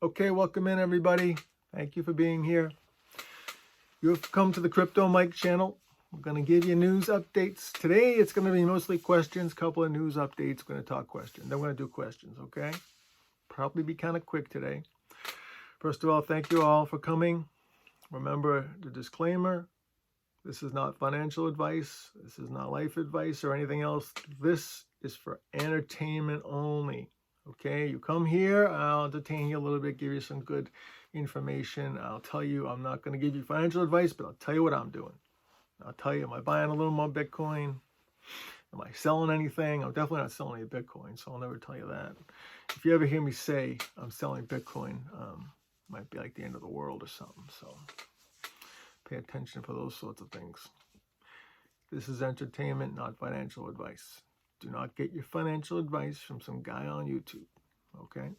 Okay, welcome in everybody. Thank you for being here. You've come to the Crypto Mike channel. We're going to give you news updates. Today it's going to be mostly questions, couple of news updates. We're going to talk questions. Then we're going to do questions, okay? Probably be kind of quick today. First of all, thank you all for coming. Remember the disclaimer. This is not financial advice. This is not life advice or anything else. This is for entertainment only. Okay, you come here, I'll entertain you a little bit, give you some good information. I'll tell you, I'm not going to give you financial advice, but I'll tell you what I'm doing. I'll tell you, am I buying a little more Bitcoin? Am I selling anything? I'm definitely not selling any Bitcoin, so I'll never tell you that. If you ever hear me say I'm selling Bitcoin, might be like the end of the world or something, so pay attention for those sorts of things. This is entertainment, not financial advice. Do not get your financial advice from some guy on YouTube, okay?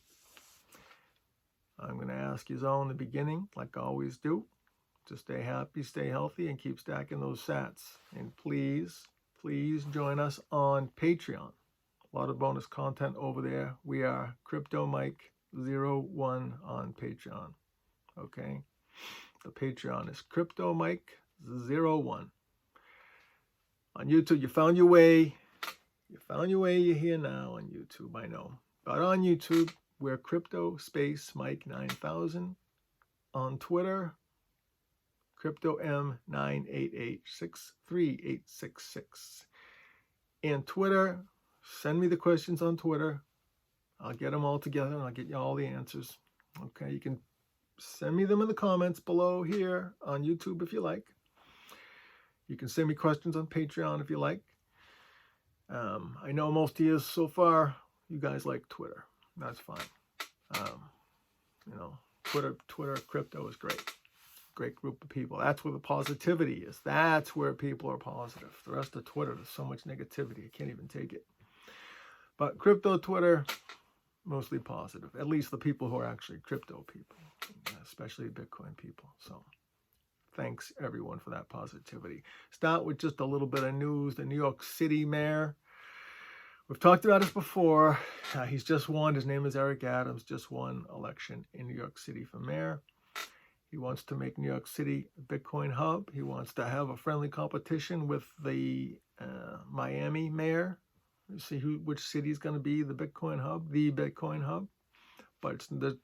I'm going to ask you all in the beginning, like I always do, to stay happy, stay healthy, and keep stacking those sats. And please join us on Patreon. A lot of bonus content over there. We are Crypto Mike 01 on Patreon, okay? The Patreon is Crypto Mike 01. On YouTube, you found your way. You're here now on YouTube, I know. But on YouTube, we're Crypto Space Mike 9000. On Twitter, Crypto M988638666. And Twitter, send me the questions on Twitter. I'll get them all together and I'll get you all the answers. Okay, you can send me them in the comments below here on YouTube if you like. You can send me questions on Patreon if you like. I know most of you so far, you guys like Twitter. That's fine. Twitter crypto is great. Great group of people. That's where the positivity is. That's where people are positive. The rest of Twitter, there's so much negativity. I can't even take it. But crypto Twitter, mostly positive. At least the people who are actually crypto people, especially Bitcoin people. So thanks everyone for that positivity. Start with just a little bit of news. The New York City mayor. We've talked about this before. He's just won. His name is Eric Adams. Just won election in New York City for mayor. He wants to make New York City a Bitcoin hub. He wants to have a friendly competition with the Miami mayor. You see which city is going to be the Bitcoin hub, But the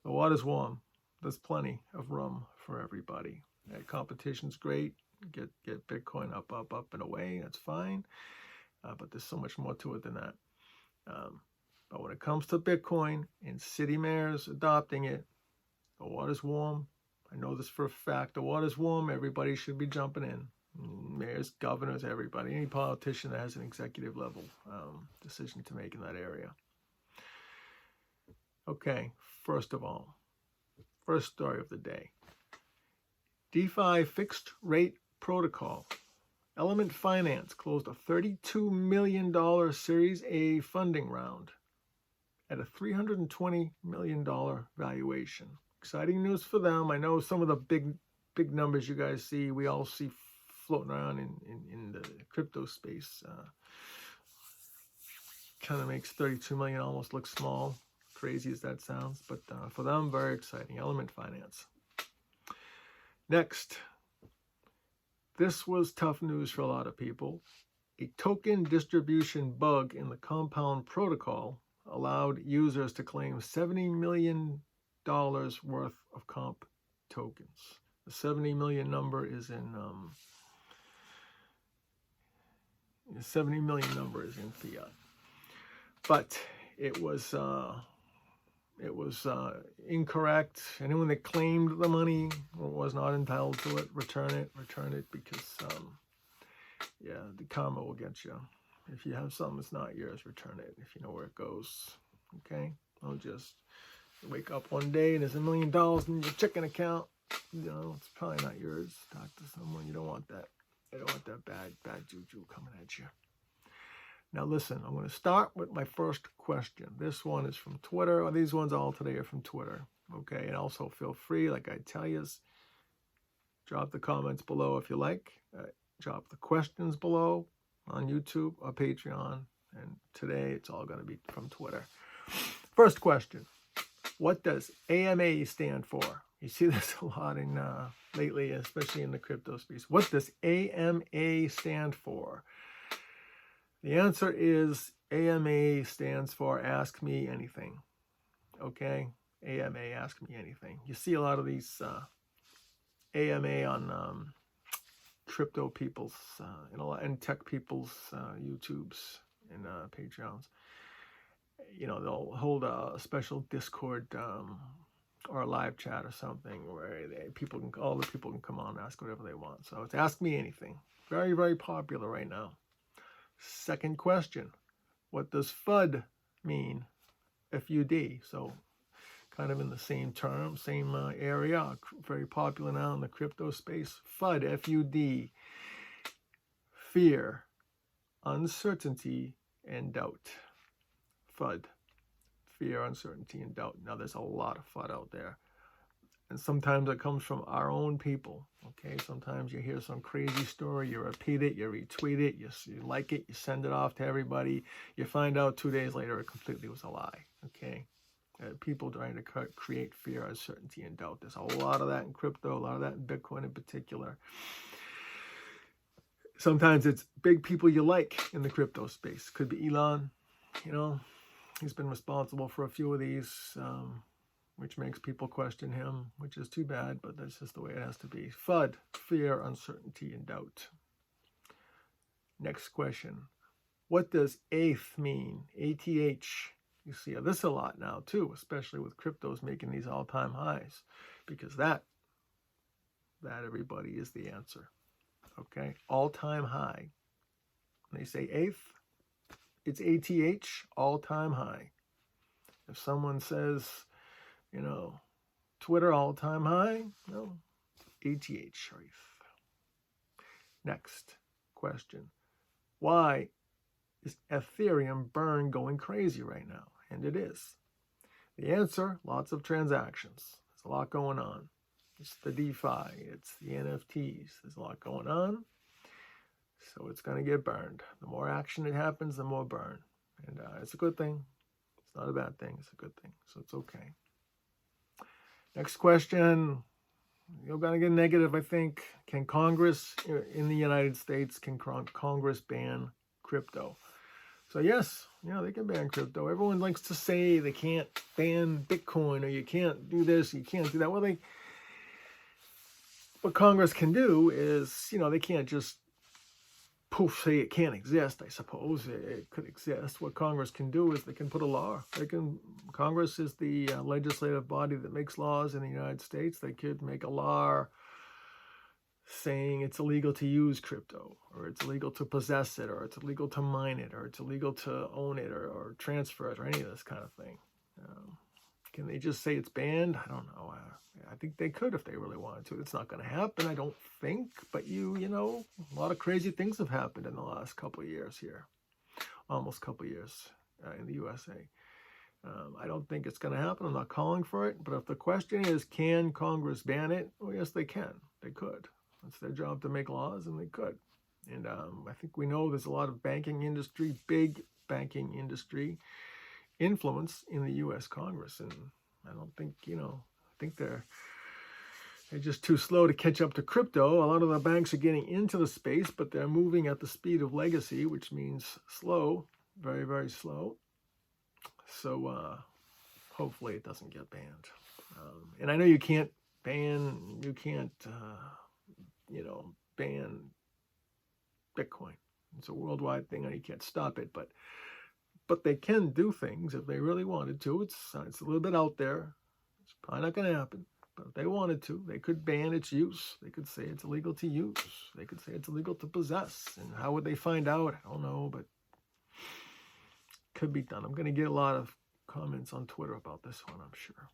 water's warm. There's plenty of room for everybody. Competition's great. Get Bitcoin up, and away. That's fine. But there's so much more to it than that. But when it comes to Bitcoin and city mayors adopting it, the water's warm. I know this for a fact. The water's warm. Everybody should be jumping in. Mayors, governors, everybody. Any politician that has an executive level decision to make in that area. Okay, first of all, first story of the day. DeFi fixed rate protocol. Element Finance closed a $32 million Series A funding round at a $320 million valuation. Exciting news for them. I know some of the big numbers you guys see, we all see floating around in the crypto space. Kind of makes 32 million almost look small, crazy as that sounds. But for them, very exciting. Element Finance. Next. This was tough news for a lot of people. A token distribution bug in the Compound protocol allowed users to claim $70 million worth of comp tokens. The 70 million number is in fiat. But it was incorrect. Anyone that claimed the money was not entitled to it. Return it because the karma will get you. If you have something that's not yours, return it if you know where it goes. Okay? Don't just wake up one day and there's $1 million in your checking account. It's probably not yours. Talk to someone. You don't want that. You don't want that bad juju coming at you. Now listen, I'm going to start with my first question. This one is from Twitter. These ones all today are from Twitter. Okay, and also feel free, like I tell you, drop the comments below if you like. Drop the questions below on YouTube or Patreon. And today it's all going to be from Twitter. First question. What does AMA stand for? You see this a lot in lately, especially in the crypto space. What does AMA stand for? The answer is AMA stands for Ask Me Anything. Okay? AMA, Ask Me Anything. You see a lot of these AMA on crypto people's and tech people's YouTubes and Patreons. You know, they'll hold a special Discord or a live chat or something where all the people can come on and ask whatever they want. So it's Ask Me Anything. Very, very popular right now. Second question, what does FUD mean? FUD. So kind of in the same term, same area, very popular now in the crypto space. FUD, F-U-D, fear, uncertainty, and doubt. FUD, fear, uncertainty, and doubt. Now, there's a lot of FUD out there. And sometimes it comes from our own people, okay? Sometimes you hear some crazy story, you repeat it, you retweet it, you like it, you send it off to everybody. You find out 2 days later it completely was a lie, okay? People trying to create fear, uncertainty, and doubt. There's a lot of that in crypto, a lot of that in Bitcoin in particular. Sometimes it's big people you like in the crypto space. Could be Elon, you know. He's been responsible for a few of these, which makes people question him, which is too bad, but that's just the way it has to be. FUD, fear, uncertainty, and doubt. Next question. What does ATH mean? ATH. You see this a lot now too, especially with cryptos making these all-time highs, because that everybody is the answer. Okay, all-time high. When they say eighth, it's ATH, all-time high. If someone says, you know, Twitter all-time high, no, ATH. Next question. Why is Ethereum burn going crazy right now? And it is. The answer, lots of transactions. There's a lot going on. It's the DeFi, it's the NFTs. There's a lot going on. So it's going to get burned. The more action it happens, the more burn. And it's a good thing. It's not a bad thing. It's a good thing. So it's okay. Next question. You're going to get negative, I think. Can Congress in the United States, can Congress ban crypto? So yes, they can ban crypto. Everyone likes to say they can't ban Bitcoin, or you can't do this, you can't do that. Well, what Congress can do is, they can't just poof, say it can't exist. I suppose it could exist. What Congress can do is they can put a law. Congress is the legislative body that makes laws in the United States. They could make a law saying it's illegal to use crypto, or it's illegal to possess it, or it's illegal to mine it, or it's illegal to own it, or transfer it, or any of this kind of thing. Can they just say it's banned? I don't know. I think they could if they really wanted to. It's not going to happen, I don't think. But a lot of crazy things have happened in the last couple of years here. Almost couple of years in the USA. I don't think it's going to happen. I'm not calling for it. But if the question is, can Congress ban it? Well, yes, they can. They could. It's their job to make laws, and they could. And I think we know there's a lot of banking industry, big banking industry influence in the U.S. Congress. And I don't think, I think they're just too slow to catch up to crypto. A lot of the banks are getting into the space, but they're moving at the speed of legacy, which means slow, very, very slow. So hopefully it doesn't get banned. And I know you can't ban Bitcoin. It's a worldwide thing, and you can't stop it. But they can do things if they really wanted to. It's a little bit out there. It's probably not going to happen. But if they wanted to, they could ban its use. They could say it's illegal to use. They could say it's illegal to possess. And how would they find out? I don't know, but it could be done. I'm going to get a lot of comments on Twitter about this one, I'm sure.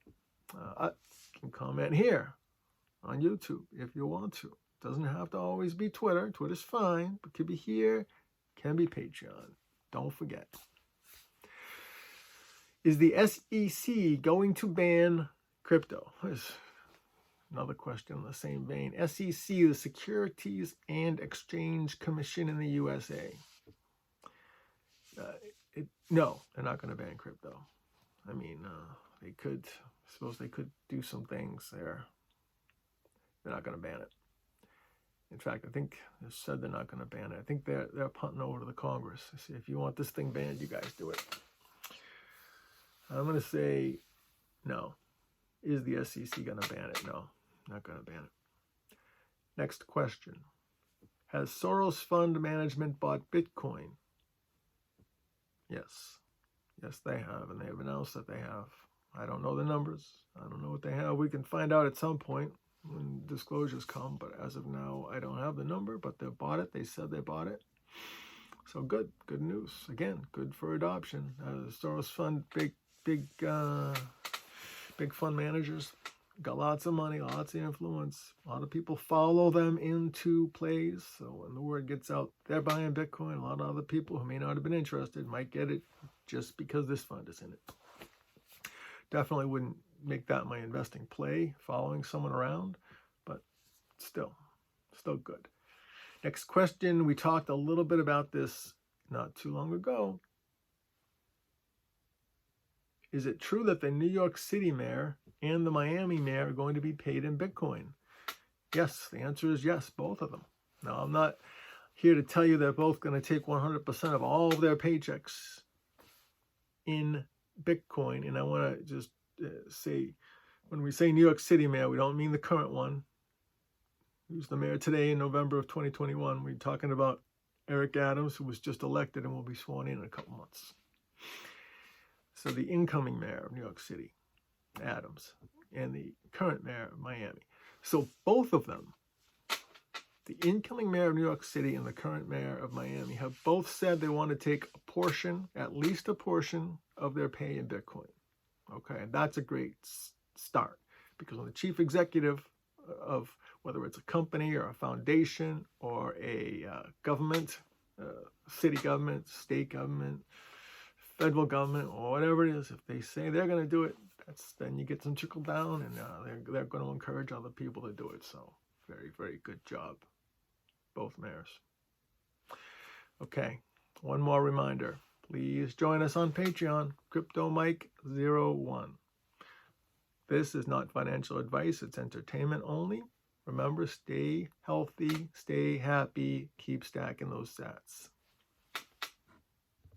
You can comment here on YouTube if you want to. It doesn't have to always be Twitter. Twitter's fine, but could be here, can be Patreon. Don't forget. Is the SEC going to ban crypto? There's another question in the same vein. SEC, the Securities and Exchange Commission in the USA. No, they're not going to ban crypto. I mean, they could suppose they could do some things there. They're not going to ban it. In fact, I think they said they're not going to ban it. I think they're punting over to the Congress. They say, if you want this thing banned, you guys do it. I'm going to say no. Is the SEC going to ban it? No, not going to ban it. Next question. Has Soros Fund Management bought Bitcoin? Yes. Yes, they have, and they have announced that they have. I don't know the numbers. I don't know what they have. We can find out at some point when disclosures come, but as of now, I don't have the number, but they bought it. They said they bought it. So good news. Again, good for adoption. Soros Fund, big fund managers, got lots of money, lots of influence. A lot of people follow them into plays. So when the word gets out, they're buying Bitcoin. A lot of other people who may not have been interested might get it just because this fund is in it. Definitely wouldn't make that my investing play, following someone around, but still good. Next question. We talked a little bit about this not too long ago. Is it true that the New York City mayor and the Miami mayor are going to be paid in Bitcoin? Yes, the answer is yes, both of them. Now, I'm not here to tell you they're both going to take 100% of all of their paychecks in Bitcoin. And I want to just say, when we say New York City mayor, we don't mean the current one, who's the mayor today in November of 2021. We're talking about Eric Adams, who was just elected and will be sworn in a couple months. So the incoming mayor of New York City, Adams, and the current mayor of Miami. So both of them, the incoming mayor of New York City and the current mayor of Miami, have both said they want to take a portion, at least a portion, of their pay in Bitcoin. Okay, and that's a great start, because when the chief executive of whether it's a company or a foundation or a government, city government, state government, federal government, or whatever it is, if they say they're going to do it, then you get some trickle down, and they're going to encourage other people to do it. So very, very good job, both mayors. Okay, one more reminder. Please join us on Patreon, CryptoMike01. This is not financial advice. It's entertainment only. Remember, stay healthy, stay happy, keep stacking those sats.